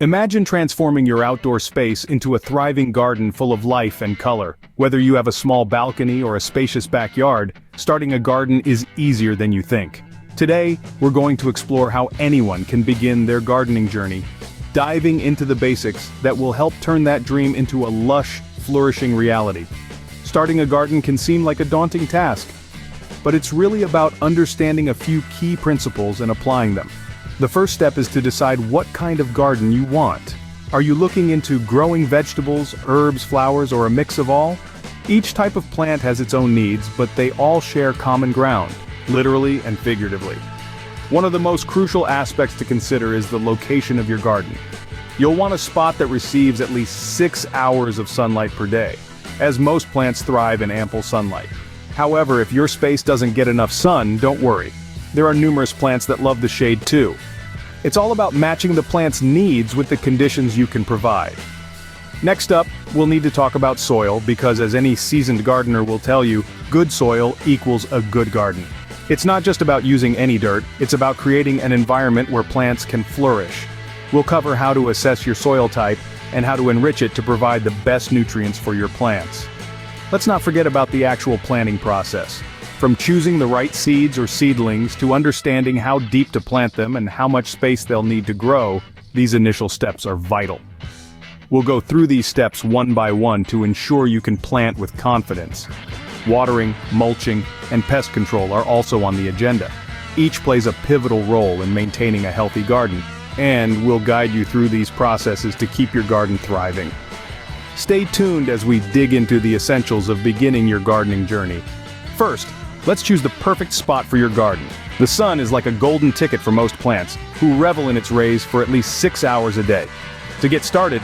Imagine transforming your outdoor space into a thriving garden full of life and color. Whether you have a small balcony or a spacious backyard, starting a garden is easier than you think. Today, we're going to explore how anyone can begin their gardening journey, diving into the basics that will help turn that dream into a lush, flourishing reality. Starting a garden can seem like a daunting task, but it's really about understanding a few key principles and applying them. The first step is to decide what kind of garden you want. Are you looking into growing vegetables, herbs, flowers, or a mix of all? Each type of plant has its own needs, but they all share common ground, literally and figuratively. One of the most crucial aspects to consider is the location of your garden. You'll want a spot that receives at least 6 hours of sunlight per day, as most plants thrive in ample sunlight. However, if your space doesn't get enough sun, don't worry. There are numerous plants that love the shade too. It's all about matching the plant's needs with the conditions you can provide. Next up, we'll need to talk about soil because, as any seasoned gardener will tell you, good soil equals a good garden. It's not just about using any dirt, it's about creating an environment where plants can flourish. We'll cover how to assess your soil type and how to enrich it to provide the best nutrients for your plants. Let's not forget about the actual planting process. From choosing the right seeds or seedlings to understanding how deep to plant them and how much space they'll need to grow, these initial steps are vital. We'll go through these steps one by one to ensure you can plant with confidence. Watering, mulching, and pest control are also on the agenda. Each plays a pivotal role in maintaining a healthy garden, and we'll guide you through these processes to keep your garden thriving. Stay tuned as we dig into the essentials of beginning your gardening journey. First, let's choose the perfect spot for your garden. The sun is like a golden ticket for most plants, who revel in its rays for at least 6 hours a day. To get started,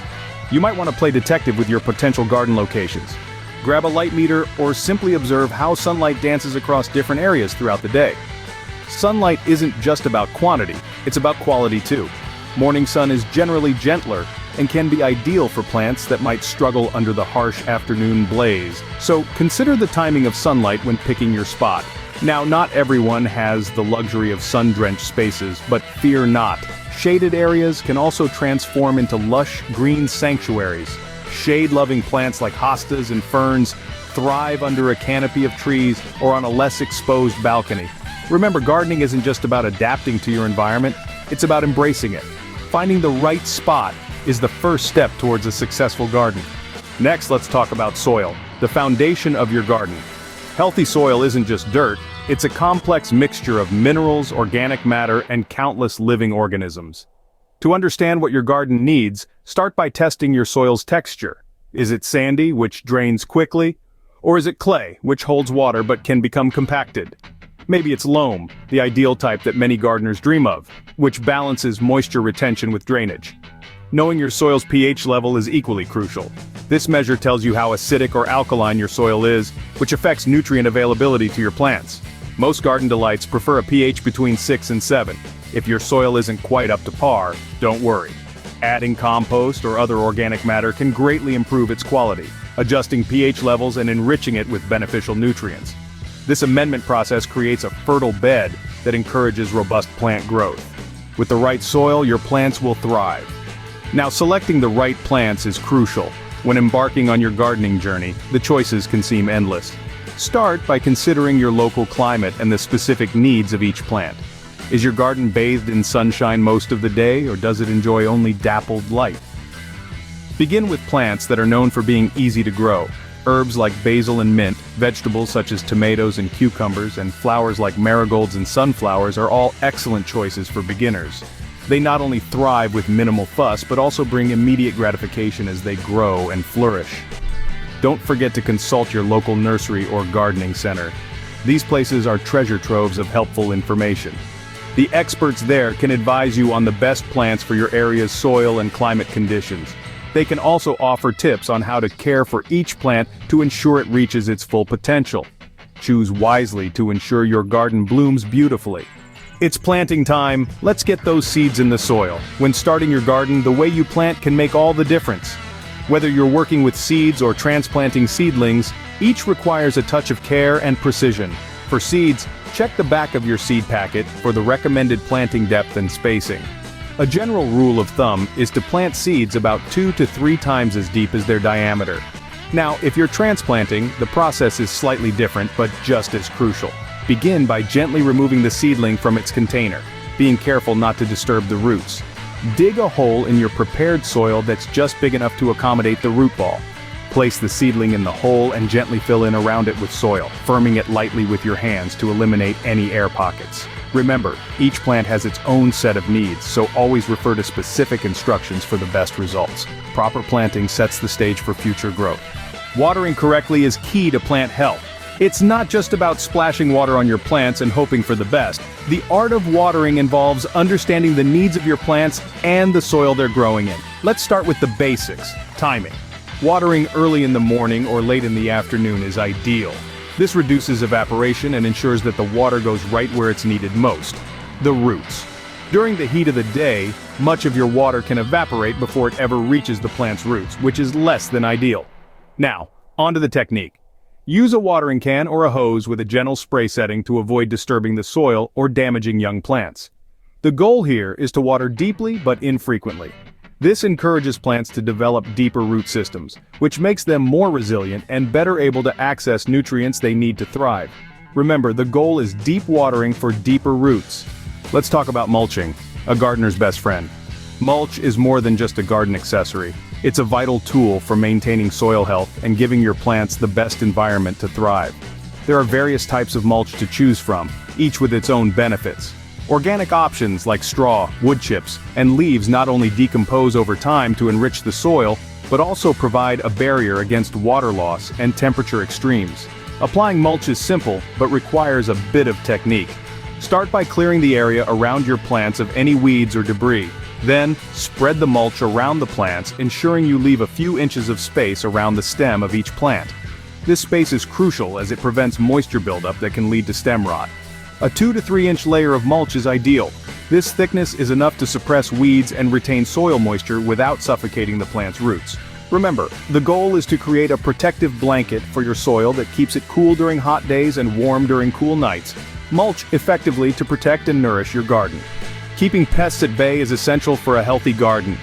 you might want to play detective with your potential garden locations. Grab a light meter or simply observe how sunlight dances across different areas throughout the day. Sunlight isn't just about quantity, it's about quality too. Morning sun is generally gentler and can be ideal for plants that might struggle under the harsh afternoon blaze. So consider the timing of sunlight when picking your spot. Now, not everyone has the luxury of sun-drenched spaces, but fear not. Shaded areas can also transform into lush green sanctuaries. Shade-loving plants like hostas and ferns thrive under a canopy of trees or on a less exposed balcony. Remember, gardening isn't just about adapting to your environment, it's about embracing it. Finding the right spot is the first step towards a successful garden. Next, let's talk about soil, the foundation of your garden. Healthy soil isn't just dirt, it's a complex mixture of minerals, organic matter, and countless living organisms. To understand what your garden needs, start by testing your soil's texture. Is it sandy, which drains quickly? Or is it clay, which holds water but can become compacted? Maybe it's loam, the ideal type that many gardeners dream of, which balances moisture retention with drainage. Knowing your soil's pH level is equally crucial. This measure tells you how acidic or alkaline your soil is, which affects nutrient availability to your plants. Most garden delights prefer a pH between 6 and 7. If your soil isn't quite up to par, don't worry. Adding compost or other organic matter can greatly improve its quality, adjusting pH levels and enriching it with beneficial nutrients. This amendment process creates a fertile bed that encourages robust plant growth. With the right soil, your plants will thrive. Now, selecting the right plants is crucial. When embarking on your gardening journey, the choices can seem endless. Start by considering your local climate and the specific needs of each plant. Is your garden bathed in sunshine most of the day, or does it enjoy only dappled light? Begin with plants that are known for being easy to grow. Herbs like basil and mint, vegetables such as tomatoes and cucumbers, and flowers like marigolds and sunflowers are all excellent choices for beginners. They not only thrive with minimal fuss, but also bring immediate gratification as they grow and flourish. Don't forget to consult your local nursery or gardening center. These places are treasure troves of helpful information. The experts there can advise you on the best plants for your area's soil and climate conditions. They can also offer tips on how to care for each plant to ensure it reaches its full potential. Choose wisely to ensure your garden blooms beautifully. It's planting time. Let's get those seeds in the soil. When starting your garden, the way you plant can make all the difference. Whether you're working with seeds or transplanting seedlings, each requires a touch of care and precision. For seeds, check the back of your seed packet for the recommended planting depth and spacing. A general rule of thumb is to plant seeds about 2 to 3 times as deep as their diameter. Now, if you're transplanting, the process is slightly different but just as crucial. Begin by gently removing the seedling from its container, being careful not to disturb the roots. Dig a hole in your prepared soil that's just big enough to accommodate the root ball. Place the seedling in the hole and gently fill in around it with soil, firming it lightly with your hands to eliminate any air pockets. Remember, each plant has its own set of needs, so always refer to specific instructions for the best results. Proper planting sets the stage for future growth. Watering correctly is key to plant health. It's not just about splashing water on your plants and hoping for the best. The art of watering involves understanding the needs of your plants and the soil they're growing in. Let's start with the basics: timing. Watering early in the morning or late in the afternoon is ideal. This reduces evaporation and ensures that the water goes right where it's needed most: the roots. During the heat of the day, much of your water can evaporate before it ever reaches the plant's roots, which is less than ideal. Now, onto the technique. Use a watering can or a hose with a gentle spray setting to avoid disturbing the soil or damaging young plants. The goal here is to water deeply but infrequently. This encourages plants to develop deeper root systems, which makes them more resilient and better able to access nutrients they need to thrive. Remember, the goal is deep watering for deeper roots. Let's talk about mulching, a gardener's best friend. Mulch is more than just a garden accessory. It's a vital tool for maintaining soil health and giving your plants the best environment to thrive. There are various types of mulch to choose from, each with its own benefits. Organic options like straw, wood chips, and leaves not only decompose over time to enrich the soil, but also provide a barrier against water loss and temperature extremes. Applying mulch is simple, but requires a bit of technique. Start by clearing the area around your plants of any weeds or debris. Then, spread the mulch around the plants, ensuring you leave a few inches of space around the stem of each plant. This space is crucial as it prevents moisture buildup that can lead to stem rot. A 2 to 3 inch layer of mulch is ideal. This thickness is enough to suppress weeds and retain soil moisture without suffocating the plant's roots. Remember, the goal is to create a protective blanket for your soil that keeps it cool during hot days and warm during cool nights. Mulch effectively to protect and nourish your garden. Keeping pests at bay is essential for a healthy garden.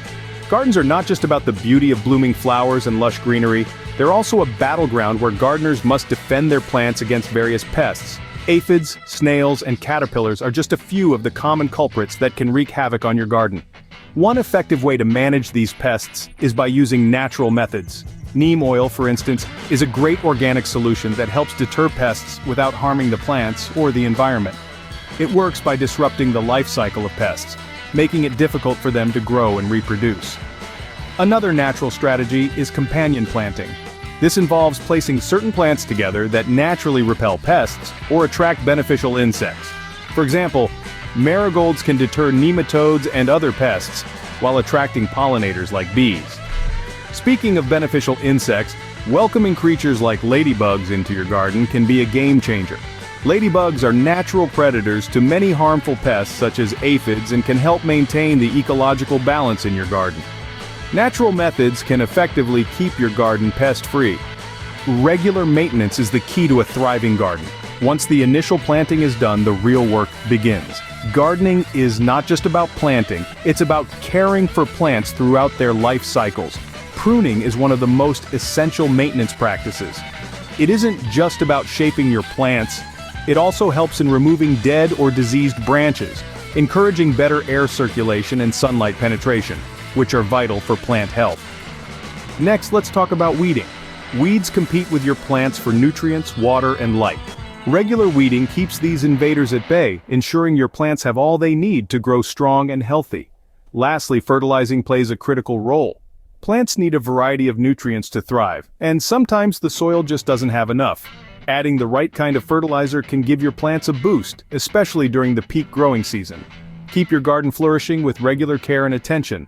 Gardens are not just about the beauty of blooming flowers and lush greenery, they're also a battleground where gardeners must defend their plants against various pests. Aphids, snails, and caterpillars are just a few of the common culprits that can wreak havoc on your garden. One effective way to manage these pests is by using natural methods. Neem oil, for instance, is a great organic solution that helps deter pests without harming the plants or the environment. It works by disrupting the life cycle of pests, making it difficult for them to grow and reproduce. Another natural strategy is companion planting. This involves placing certain plants together that naturally repel pests or attract beneficial insects. For example, marigolds can deter nematodes and other pests, while attracting pollinators like bees. Speaking of beneficial insects, welcoming creatures like ladybugs into your garden can be a game changer. Ladybugs are natural predators to many harmful pests such as aphids and can help maintain the ecological balance in your garden. Natural methods can effectively keep your garden pest-free. Regular maintenance is the key to a thriving garden. Once the initial planting is done, the real work begins. Gardening is not just about planting, it's about caring for plants throughout their life cycles. Pruning is one of the most essential maintenance practices. It isn't just about shaping your plants, it also helps in removing dead or diseased branches, encouraging better air circulation and sunlight penetration, which are vital for plant health. Next, let's talk about weeding. Weeds compete with your plants for nutrients, water, and light. Regular weeding keeps these invaders at bay, ensuring your plants have all they need to grow strong and healthy. Lastly, fertilizing plays a critical role. Plants need a variety of nutrients to thrive, and sometimes the soil just doesn't have enough. Adding the right kind of fertilizer can give your plants a boost, especially during the peak growing season. Keep your garden flourishing with regular care and attention.